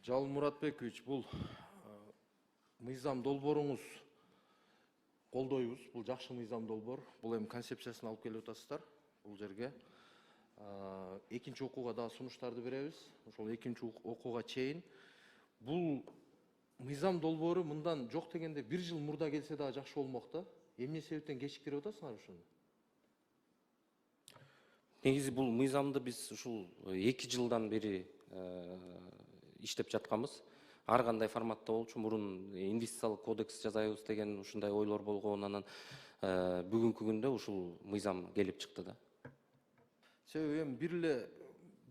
Жалын Мұратбекович, бұл мыйзам долборуңуз колдойбуз. Бұл жакшы мыйзам долбор. Бұл эми концепциясын алып келип атасыздар бұл жерге. Экинчи окууга да сунуштарды беребиз. Ошол экинчи окууга чейин бұл мыйзам долбору мындан жок дегенде 1 жыл мурда келсе да жакшы болмок да. Эмне себептен кечиктирип атасыңар ушуну? Негизи бул мыйзамды биз ушул 2 жылдан бери иштеп жатканбыз. Ар кандай форматта болчу, мурун инвестициялык кодекс жазайбыз деген ушундай ойлор болгон, анан бүгүнкү күндө ушул мыйзам келип чыкты да. Себеби эми бир эле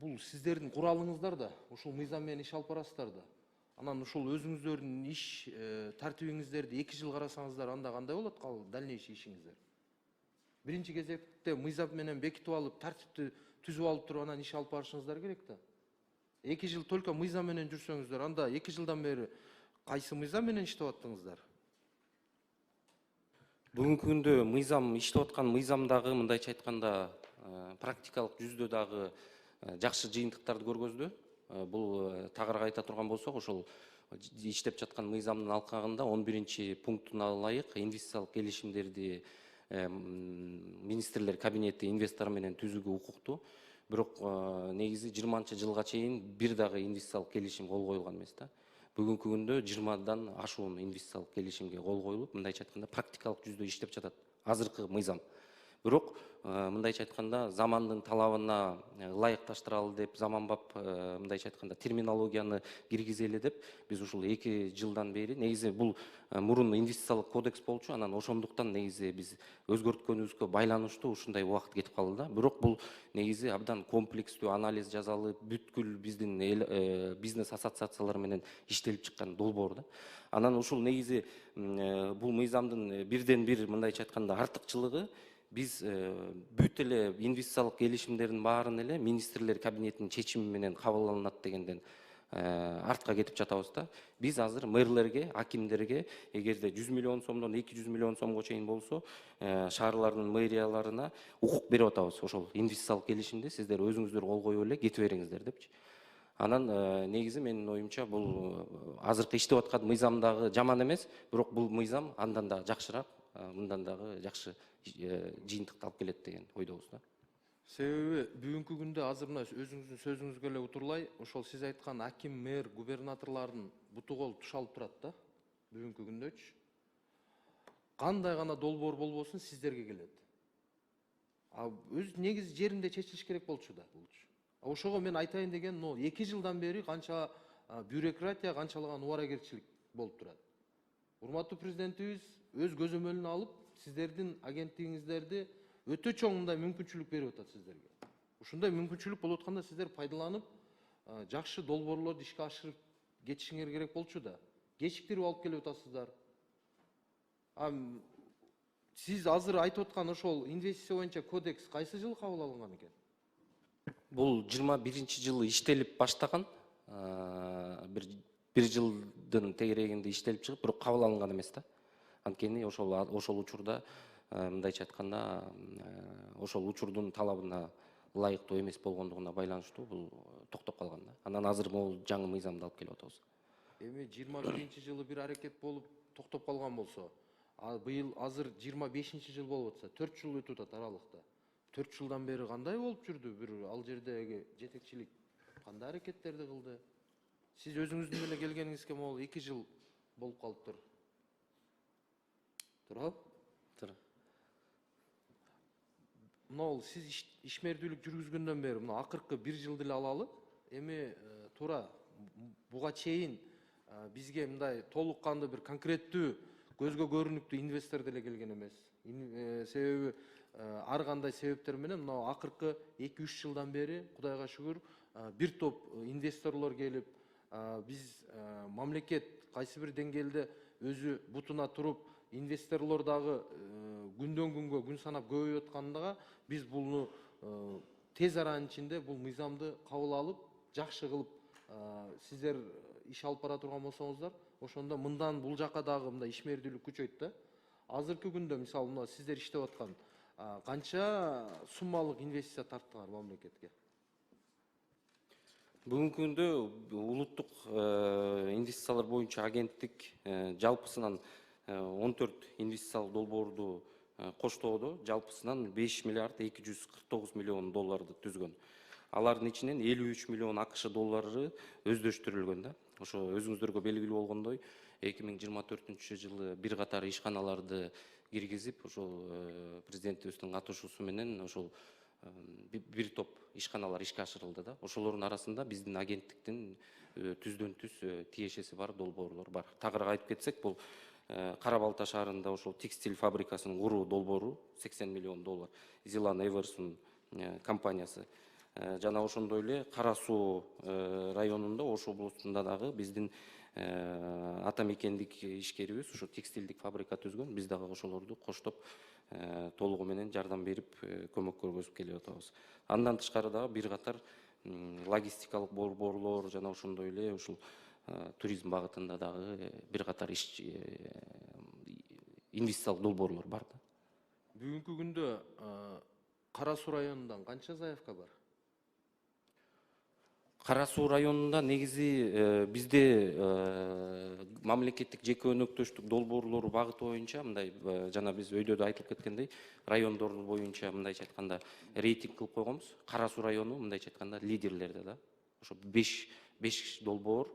бул сиздердин куралыңыздар да, ушул мыйзам менен иш алып барасыздар да. Анан ушул өзүңүздөрдүн иш тартибиңиздерди 2 жыл карасаңыздар, анда кандай болот дальнейший ишиңиздер? Биринчи кезекте мыйзам менен бекитип алып, тартипти түзүп алып туруп анан иш алып барышыңыздар керек да. 2 жыл только мыйзам менен жүрсөңүздөр, анда 2 жылдан бери кайсы мыйзам менен иштеп аттыңыздар? Бүгүнкү күндө мыйзам иштеп аткан мыйзамдагы мындайча айтканда практикалык жүздө дагы жакшы жыйынтыктарды көргөздү. Бул тагыраак айта турган болсок, ошол иштеп жаткан мыйзамдын алкагында 11-чи пунктуна ылайык инвестициялык келишимдерди министрлер кабинети инвестор менен түзүүгө укуктуу. Бирок негизи 20-жылга чейин бир дагы инвестициялык келишим кол коюлган эмес да. Бүгүнкү күндө 20-дан ашуун инвестициялык келишимге кол коюлуп, мындайча айтканда практикалык жүздө иштеп жатат азыркы мыйзам. Бирок мындайча айтканда замандын талабына ылайыкташтыралы деп, заманбап мындайча айтканда терминологияны киргизели деп биз ушул 2 жылдан бери негизи бул мурун инвестициялык кодекс болчу, анан ошондуктан негизи биз өзгөрткөнүбүзгө байланыштуу ушундай убакыт кетип калды да. Бирок бул негизи абдан комплекстүү анализ жасалып, бүткүл биздин бизнес ассоциациялар менен иштелип чыккан долбоор да. Анан ушул негизи бул мыйзамдын бирден бир мындайча айтканда артыкчылыгы, биз бүт эле инвестициялык келишимдердин баарын эле министрлер кабинетинин чечими менен кабыл алынат дегенден артка кетип жатабыз да. Биз азыр мэрлерге, акимдерге эгерде 100 миллион сомдон 200 миллион сомго чейин болсо, шаарлардын мэрияларына укук берип атабыз. Ошол инвестициялык келишимди сиздер өзүңүздөр кол коюп эле кетип бериңиздер депчи. Анан негизи менин оюмча бул азыркы иштеп аткан мыйзамдагы жаман эмес, бирок бул мыйзам андан да жакшыраак, мындан дагы жакшы жыйынтыкты алып келет деген ойдобуз да. Себеби бүгүнкү күндө азыр мына өзүңүздүн сөзүңүзгө эле утурлай, ошол сиз айткан аким, мэр, губернаторлордун буту кол туш алып турат да. Бүгүнкү күндөчү кандай гана долбоор болбосун сиздерге келет. Өз негизи жеринде чечилиш керек болчу да булчу. Ошого мен айтайын деген, 2 жылдан бери канча бюрократия, канчалаган убаракерчилик болуп турат. Урматтуу президентибиз өз көзөмөлүнө алып, сиздердин агенттигиңиздерди өтө чоң мындай мүмкүнчүлүк берип атат сиздерге. Ушундай мүмкүнчүлүк болуп атканда сиздер пайдаланып, жакшы долбоорлорду ишке ашырып кетишиңер керек болчу да. Кечиктирип алып келип атасыздар. Сиз азыр айтып аткан ошол инвестиция боюнча кодекс кайсы жылы кабыл алынган экен? Бул 21-чи жылы иштелип баштаган, бир жылдын тегерегинде иштелип чыгып, бирок кабыл алынган эмес да. Анткени ошол учурда мындайча айтканда ошол учурдун талабына ылайыктуу эмес болгондугуна байланыштуу бул токтоп калган да. Анан азыр могул жаңы мыйзамды алып келип атабыз. Эми 21-чи жылы бир аракет болуп токтоп калган болсо, быйыл азыр 25-чи жыл болуп атса, 4 жыл өтүп атат аралыкта. 4 жылдан бери кандай болуп жүрдү? Бир ал жердеги жетекчилик кандай аракеттерди кылды? Сиз өзүңүздүн эле келгениңизге могул 2 жыл болуп калыптыр. Туурабы? Туура. Мына сиз ишмердүүлүк жүргүзгөндөн бери мына акыркы 1 жылды эле алалы. Эми туура буга чейин бизге мындай толук кандуу бир конкреттүү көзгө көрүнүктүү инвестор деле келген эмес. Себеби ар кандай себептер менен мына акыркы 2-3 жылдан бери Кудайга шүгүр бир топ инвесторлор келип, биз мамлекет кайсы бир деңгээлде өзү бутуна туруп, инвесторлор дагы күндөн күнгө күн санап көбөйүп аткандыга биз буну тез аранын ичинде бул мыйзамды кабыл алып, жакшы кылып сиздер иш алып бара турган болсоңуздар, ошондо мындан бул жака дагы мындай ишмердүүлүк күчөйт да. Азыркы күндө мисалы мына сиздер иштеп аткан канча суммалык инвестиция тарттыңар мамлекетке? Бүгүнкү күндө улуттук инвестициялар боюнча агенттик жалпысынан 14 инвестициялык долбоорду коштоодо жалпысынан 5 миллиард 249 миллион долларды түзгөн. Алардын ичинен 53 миллион АКШ доллары өздөштүрүлгөн да. Ошо өзүңүздөргө белгилүү болгондой 2024 жылы бир катар ишканаларды киргизип, ошол президентибиздин катышуусу менен ошол бир топ ишканалар ишке ашырылды да. Ошолордун арасында биздин агенттиктин түздөн түз тиешеси бар долбоорлор бар. Тагыраак айтып кетсек, бул Кара Балта шаарында ошол текстиль фабрикасын куруу долбоору 80 миллион доллар. Зилан Эверсон компаниясы. Жана ошондой эле Кара Суу районунда, Ош облусунда дагы биздин ата мекендик ишкерибиз ошо текстилдик фабрика түзгөн. Биз дагы ошолорду коштоп толугу менен жардам берип көмөк көргөзүп келип атабыз. Андан тышкары дагы бир катар логистикалык борборлор жана ошондой эле ушул туризм багытында дагы бир катар инвестициялык долбоорлор бар да. Бүгүнкү күндө Кара Суу районунан канча заявка бар? Кара Суу районунда негизи бизде мамлекеттик жеке өнөктөштүк долбоорлору багыты боюнча мындай жана биз өйдө да айтылып кеткендей райондор боюнча мындайча айтканда рейтинг кылып койгонбуз. Кара Суу району мындайча айтканда лидерлерде да. Ошо 5 долбоор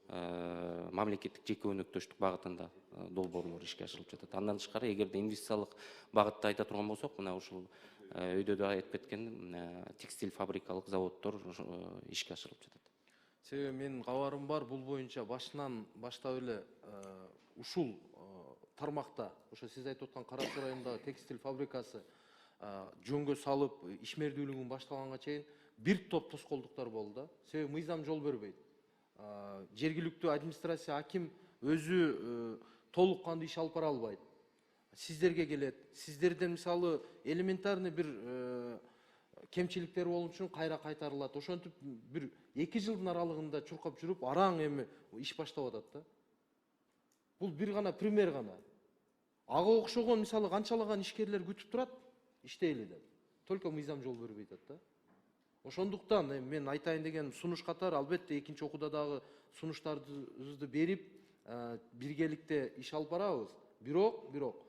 мамлекеттик жеке өнөктөштүк багытында долбоорлор ишке ашырылып жатат. Андан тышкары эгерде инвестициялык багытта айта турган болсок, мына ушул өйдө да айтып кеткен текстиль фабрикалык заводдор ишке ашырылып жатат. Себеби менин кабарым бар, бул боюнча башынан баштап эле ушул тармакта, ошо сиз айтып аткан Кара Суу районундагы текстиль фабрикасы жөнгө салып, ишмердүүлүгүн баштаганга чейин бир топ тоскоолдуктар болду да. Себеби мыйзам жол бербейт. Жергиликтүү администрация, аким өзү толук кандуу иш алып бара албайт. Сиздерге келет. Сиздерден мисалы элементарный бир кемчиликтер болуш үчүн кайра кайтарылат. Ошентип бир 2 жылдын аралыгында чуркап жүрүп, араң эми иш баштап атат да. Бул бир гана пример гана. Ага окшогон мисалы канчалаган ишкерлер күтүп турат, иштейли деп. Только мыйзам жол бербей атат да. Ошондуктан мен айтайын деген сунуш катары албетте экинчи окууда дагы сунуштарыбызды берип, биргеликте иш алып барабыз. Бирок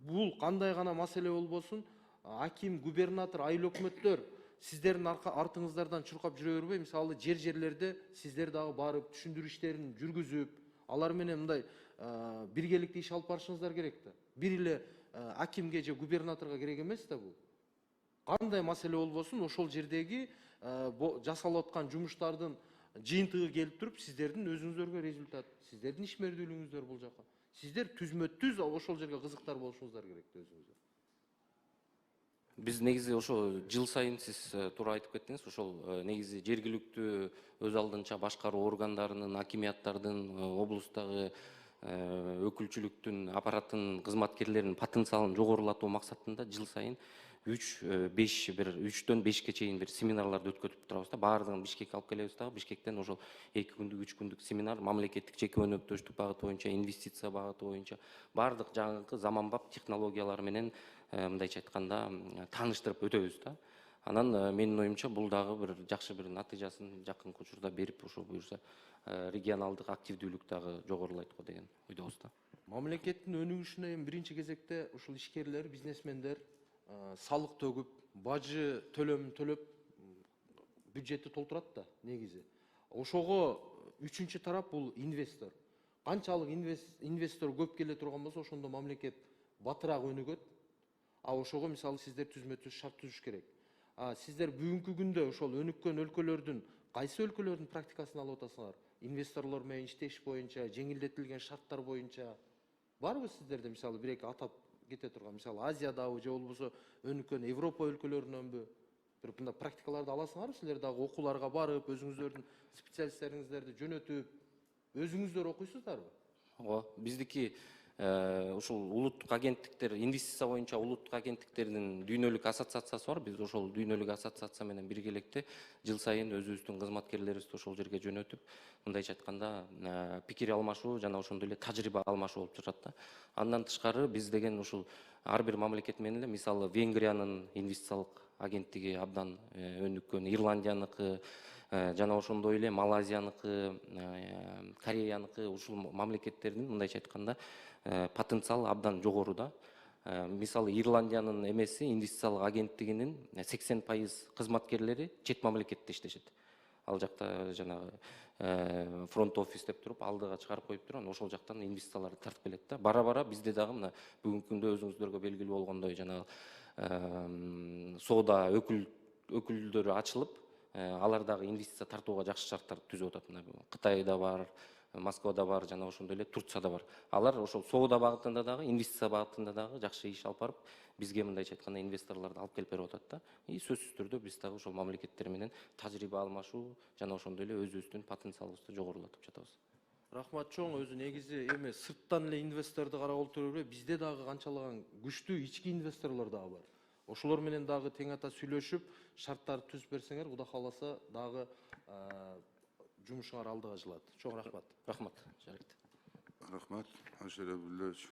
бул кандай гана маселе болбосун, аким, губернатор, айыл өкмөттөр сиздердин артыңыздардан чуркап жүрө бербей, мисалы жерлерде сиздер дагы барып түшүндүрүү иштерин жүргүзүп, алар менен мындай биргеликте иш алып барышыңыздар керек да. Бир эле акимге же губернаторго керек эмес да бул. Кандай маселе болбосун, ошол жердеги жасалып аткан жумуштардын жыйынтыгы келип туруп, сиздердин өзүңүздөргө результат, сиздердин ишмердүүлүгүңүздөр бул жака. Сиздер түзмө-түз ошол жерге кызыктар болушуңуздар керек да өзүңүздөр. Биз негизи ошо жыл сайын сиз туура айтып кеттиңиз, ошол негизи жергиликтүү өз алдынча башкаруу органдарынын, акимияттардын, облустагы өкүлчүлүктүн, аппараттын кызматкерлеринин потенциалын жогорулатуу максатында жыл сайын 3-5 бир 3-төн 5ке чейин бир семинарларды өткөтүп турабыз да. Баардыгын Бишкекке алып келебиз дагы. Бишкектен ошол 2 күндүк, 3 күндүк семинар мамлекеттик жеке өнөктөштүк багыты боюнча, инвестиция багыты боюнча баардык жаңы заманбап технологиялар менен мындайча айтканда тааныштырып өтөбүз да. Анан менин оюмча бул дагы бир жакшы бир натыйжасын жакынкы учурда берип, ошо буюрса регионалдык активдүүлүк дагы жогорулайт го деген ойдобуз да. Мамлекеттин өнүгүшүнө эми биринчи кезекте ушул ишкерлер, бизнесмендер салык төгүп, бажы төлөмүн төлөп, бюджетти толтурат да негизи. Ошого үчүнчү тарап бул инвестор. Канчалык инвестор көп келе турган болсо, ошондо мамлекет батыраак өнүгөт. Ошого мисалы сиздер түзмө-түз шарт түзүш керек. Сиздер бүгүнкү күндө ошол өнүккөн өлкөлөрдүн кайсы өлкөлөрдүн практикасын алып атасыңар? Инвесторлор менен иштеш боюнча, жеңилдетилген шарттар боюнча барбы сиздерде мисалы бир эки атап кете турган, мисалы Азиядабы же болбосо өнүккөн Европа өлкөлөрүнөнбү? Бир мындай практикаларды аласыңарбы силер дагы окууларга барып, өзүңүздөрдүн специалисттериңиздерди жөнөтүп, өзүңүздөр окуйсуздарбы? Ооба, биздики ушул улуттук агенттиктер, инвестиция боюнча улуттук агенттиктердин дүйнөлүк ассоциациясы бар. Биз ошол дүйнөлүк ассоциация менен биргеликте жыл сайын өзүбүздүн кызматкерлерибизди ошол жерге жөнөтүп, мындайча айтканда пикир алмашуу жана ошондой эле тажрыйба алмашуу болуп жатат да. Андан тышкары биз деген ушул ар бир мамлекет менен эле, мисалы Венгриянын инвестициялык агенттиги абдан өнүккөн, Ирландияныкы, жана ошондой эле Малайзияныкы, Кореяныкы, ушул мамлекеттердин мындайча айтканда потенциалы абдан жогору да. Мисалы Ирландиянын эмеси инвестициялык агенттигинин 80% кызматкерлери чет мамлекетте иштешет. Ал жакта жанагы фронт офис деп туруп, алдыга чыгарып коюп туруп, ошол жактан инвестицияларды тартып келет да. Бара-бара бизде дагы мына бүгүнкү күндө өзүңүздөргө белгилүү болгондой жанагы соода өкүлдөрү ачылып, алар дагы инвестиция тартууга жакшы шарттарды түзүп атат. Мына Кытайда бар, Москвада бар, жана ошондой эле Турцияда бар. Алар ошол соода багытында дагы, инвестиция багытында дагы жакшы иш алып барып, бизге мындайча айтканда инвесторлорду алып келип берип атат да. И сөзсүз түрдө биз дагы ошол мамлекеттер менен тажрыйба алмашуу жана ошондой эле өзүбүздүн потенциалыбызды жогорулатып жатабыз. Рахмат чоң. Өзү негизи эми сырттан эле инвесторду карап отуруп эле бизде дагы канчалаган күчтүү ички инвесторлор дагы бар. Ошолор менен дагы тең ата сүйлөшүп, шарттарды түзүп берсеңер, Кудай кааласа дагы жумушуңар алдыга жылат. Чоң рахмат. Рахмат. Жарайт. Рахмат, Ашер Абдуллович.